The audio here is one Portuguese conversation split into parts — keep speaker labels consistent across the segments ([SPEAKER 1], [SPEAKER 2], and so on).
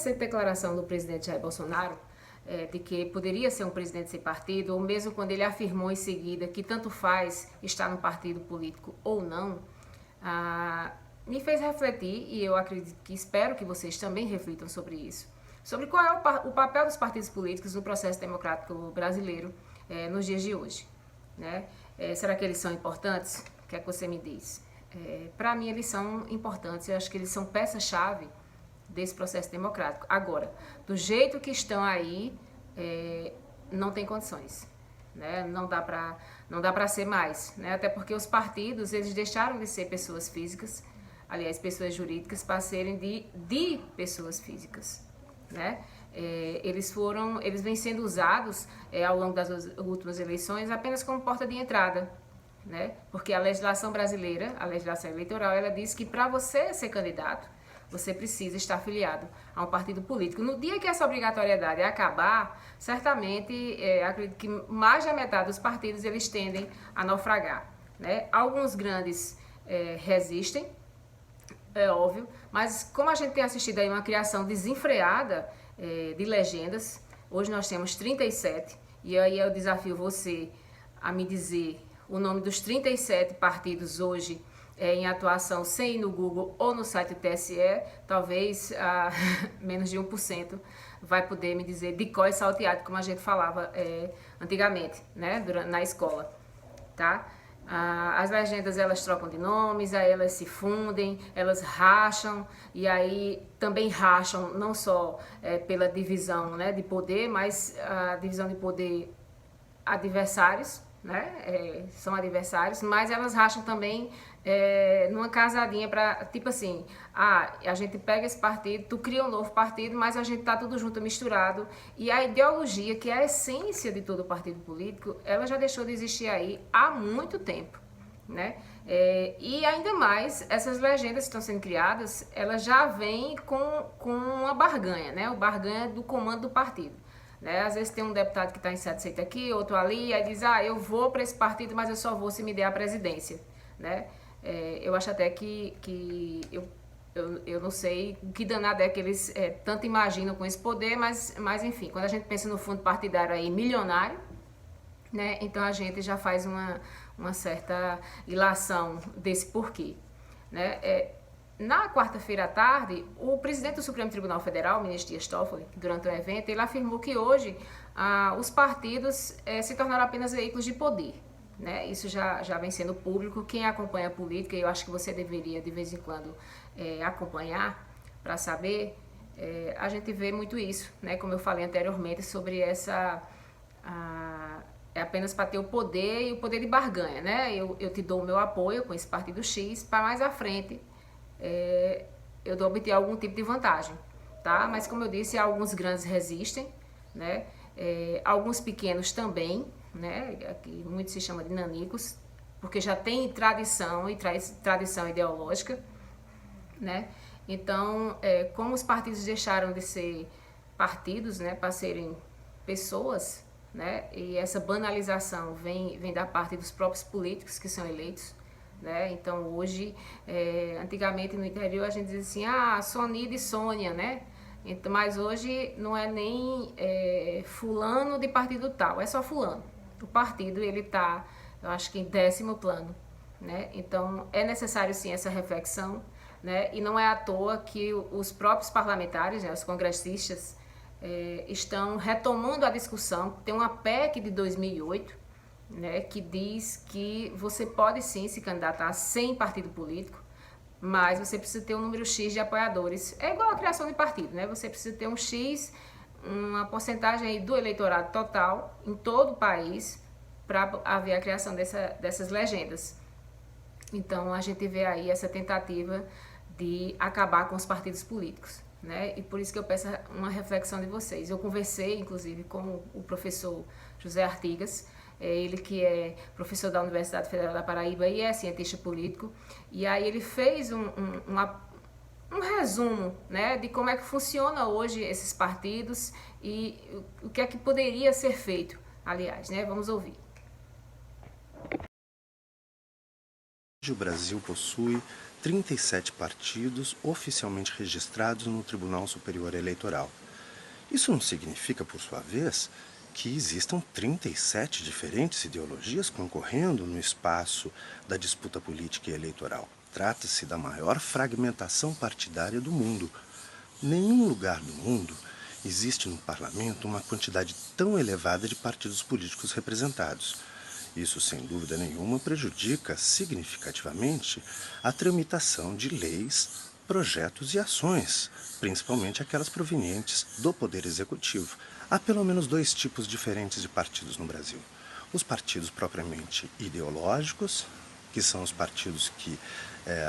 [SPEAKER 1] recente declaração do presidente Jair Bolsonaro, de que poderia ser um presidente sem partido, ou mesmo quando ele afirmou em seguida que tanto faz estar num partido político ou não, me fez refletir, e eu acredito que espero que vocês também reflitam sobre isso, sobre qual é o papel dos partidos políticos no processo democrático brasileiro nos dias de hoje. Né? Será que eles são importantes? O que é que você me diz? Para mim, eles são importantes, eu acho que eles são peça-chave desse processo democrático. Agora, do jeito que estão aí, não tem condições. Né? Não dá para ser mais, né? Até porque os partidos, eles deixaram de ser pessoas físicas, aliás, pessoas jurídicas, para serem de pessoas físicas, né? Eles vêm sendo usados ao longo das últimas eleições apenas como porta de entrada, né? Porque a legislação brasileira, a legislação eleitoral, ela diz que para você ser candidato, você precisa estar afiliado a um partido político. No dia que essa obrigatoriedade acabar, certamente, acredito que mais da metade dos partidos eles tendem a naufragar, né? Alguns grandes resistem, é óbvio, mas como a gente tem assistido aí uma criação desenfreada de legendas, hoje nós temos 37, e aí eu desafio você a me dizer o nome dos 37 partidos hoje em atuação sem ir no Google ou no site do TSE, talvez menos de 1% vai poder me dizer de cor e salteado, como a gente falava antigamente, né, na escola, tá? As legendas, elas trocam de nomes, aí elas se fundem, elas racham, e aí também racham não só pela divisão, né, de poder, mas a divisão de poder adversários, né, são adversários, mas elas racham também numa casadinha para, tipo assim, a gente pega esse partido, tu cria um novo partido, mas a gente tá tudo junto, misturado, e a ideologia, que é a essência de todo partido político, ela já deixou de existir aí há muito tempo, né? E ainda mais, essas legendas que estão sendo criadas, elas já vêm com uma barganha, né? O barganha do comando do partido. Né? Às vezes tem um deputado que está insatisfeito aqui, outro ali, aí diz, eu vou para esse partido, mas eu só vou se me der a presidência. Né? Eu acho até que eu não sei o que danado é que eles tanto imaginam com esse poder, mas enfim, quando a gente pensa no fundo partidário aí milionário, né? Então a gente já faz uma certa ilação desse porquê. Né? Na quarta-feira à tarde, o presidente do Supremo Tribunal Federal, o ministro Dias Toffoli, durante um evento, ele afirmou que hoje os partidos se tornaram apenas veículos de poder. Né? Isso já vem sendo público. Quem acompanha a política, eu acho que você deveria de vez em quando acompanhar para saber, a gente vê muito isso, né? Como eu falei anteriormente, sobre essa... é apenas para ter o poder e o poder de barganha. Né? Eu te dou o meu apoio com esse partido X, para mais à frente eu obter algum tipo de vantagem, tá? Mas como eu disse, alguns grandes resistem, né? Alguns pequenos também, né? Aqui muito se chama de nanicos, porque já tem tradição e tradição ideológica, né? Então, como os partidos deixaram de ser partidos, né, para serem pessoas, né? E essa banalização vem da parte dos próprios políticos que são eleitos. Né? Então hoje, antigamente no interior a gente dizia assim, Sonida e Sônia, né? Então, mas hoje não é nem fulano de partido tal, é só fulano. O partido, ele tá, eu acho que em 10º plano, né? Então é necessário sim essa reflexão, né? E não é à toa que os próprios parlamentares, né, os congressistas, estão retomando a discussão. Tem uma PEC de 2008, né, que diz que você pode sim se candidatar sem partido político, mas você precisa ter um número X de apoiadores. É igual a criação de partido, né? Você precisa ter um X, uma porcentagem aí do eleitorado total em todo o país para haver a criação dessas legendas. Então a gente vê aí essa tentativa de acabar com os partidos políticos. Né? E por isso que eu peço uma reflexão de vocês. Eu conversei, inclusive, com o professor José Artigas, ele que é professor da Universidade Federal da Paraíba e é cientista político, e aí ele fez um resumo, né, de como é que funciona hoje esses partidos e o que é que poderia ser feito, aliás, né? Vamos ouvir.
[SPEAKER 2] Hoje o Brasil possui 37 partidos oficialmente registrados no Tribunal Superior Eleitoral. Isso não significa, por sua vez, que existam 37 diferentes ideologias concorrendo no espaço da disputa política e eleitoral. Trata-se da maior fragmentação partidária do mundo. Nenhum lugar do mundo existe no parlamento uma quantidade tão elevada de partidos políticos representados. Isso, sem dúvida nenhuma, prejudica significativamente a tramitação de leis, projetos e ações, principalmente aquelas provenientes do Poder Executivo. Há pelo menos dois tipos diferentes de partidos no Brasil. Os partidos propriamente ideológicos, que são os partidos que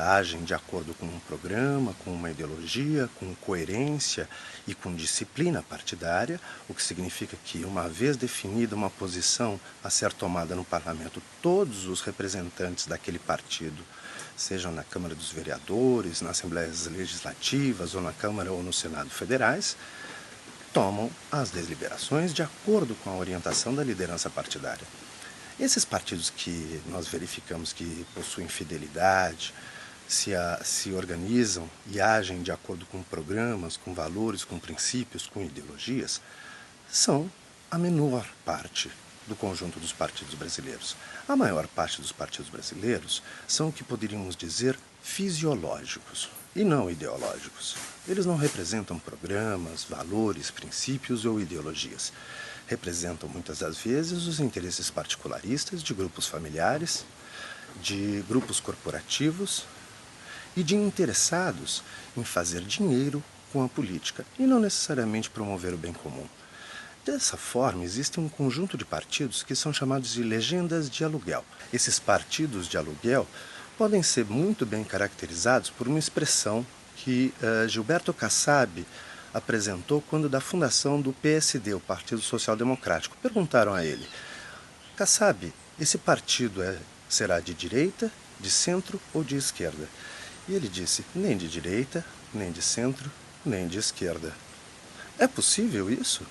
[SPEAKER 2] agem de acordo com um programa, com uma ideologia, com coerência e com disciplina partidária, o que significa que, uma vez definida uma posição a ser tomada no parlamento, todos os representantes daquele partido, sejam na Câmara dos Vereadores, nas Assembleias Legislativas ou na Câmara ou no Senado federais, tomam as deliberações de acordo com a orientação da liderança partidária. Esses partidos que nós verificamos que possuem fidelidade, se organizam e agem de acordo com programas, com valores, com princípios, com ideologias, são a menor parte do conjunto dos partidos brasileiros. A maior parte dos partidos brasileiros são o que poderíamos dizer fisiológicos e não ideológicos. Eles não representam programas, valores, princípios ou ideologias. Representam muitas das vezes os interesses particularistas de grupos familiares, de grupos corporativos e de interessados em fazer dinheiro com a política e não necessariamente promover o bem comum. Dessa forma, existe um conjunto de partidos que são chamados de legendas de aluguel. Esses partidos de aluguel podem ser muito bem caracterizados por uma expressão que Gilberto Kassab apresentou quando da fundação do PSD, o Partido Social Democrático. Perguntaram a ele: Kassab, esse partido será de direita, de centro ou de esquerda? E ele disse: nem de direita, nem de centro, nem de esquerda. É possível isso?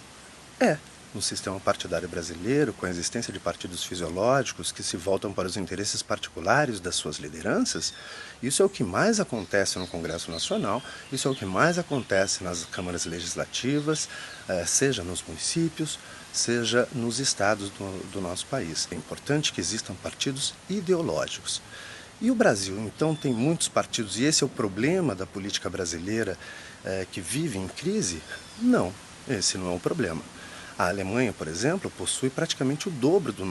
[SPEAKER 2] É. No sistema partidário brasileiro, com a existência de partidos fisiológicos que se voltam para os interesses particulares das suas lideranças, isso é o que mais acontece no Congresso Nacional, isso é o que mais acontece nas câmaras legislativas, seja nos municípios, seja nos estados do nosso país. É importante que existam partidos ideológicos. E o Brasil, então, tem muitos partidos, e esse é o problema da política brasileira que vive em crise? Não, esse não é o problema. A Alemanha, por exemplo, possui praticamente o dobro do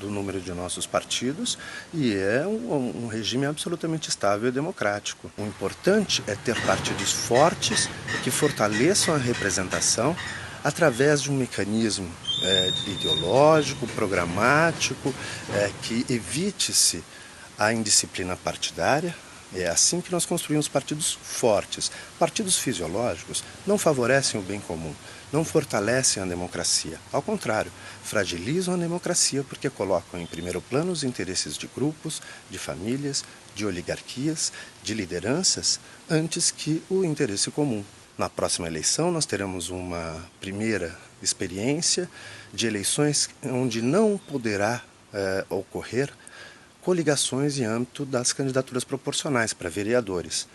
[SPEAKER 2] número de nossos partidos e é um regime absolutamente estável e democrático. O importante é ter partidos fortes que fortaleçam a representação através de um mecanismo ideológico, programático, que evite-se a indisciplina partidária. É assim que nós construímos partidos fortes. Partidos fisiológicos não favorecem o bem comum, não fortalecem a democracia. Ao contrário, fragilizam a democracia porque colocam em primeiro plano os interesses de grupos, de famílias, de oligarquias, de lideranças, antes que o interesse comum. Na próxima eleição, nós teremos uma primeira experiência de eleições onde não poderá ocorrer coligações em âmbito das candidaturas proporcionais para vereadores.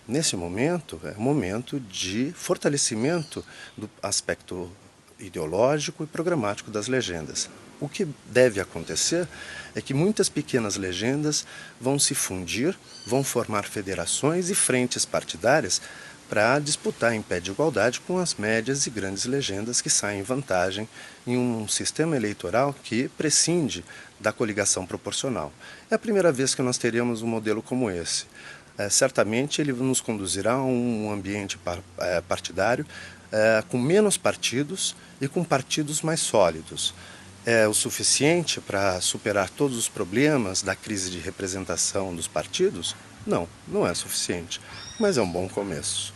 [SPEAKER 2] Nesse momento, é um momento de fortalecimento do aspecto ideológico e programático das legendas. O que deve acontecer é que muitas pequenas legendas vão se fundir, vão formar federações e frentes partidárias para disputar em pé de igualdade com as médias e grandes legendas que saem em vantagem em um sistema eleitoral que prescinde da coligação proporcional. É a primeira vez que nós teremos um modelo como esse. Certamente ele nos conduzirá a um ambiente partidário com menos partidos e com partidos mais sólidos. É o suficiente para superar todos os problemas da crise de representação dos partidos? Não, não é suficiente, mas é um bom começo.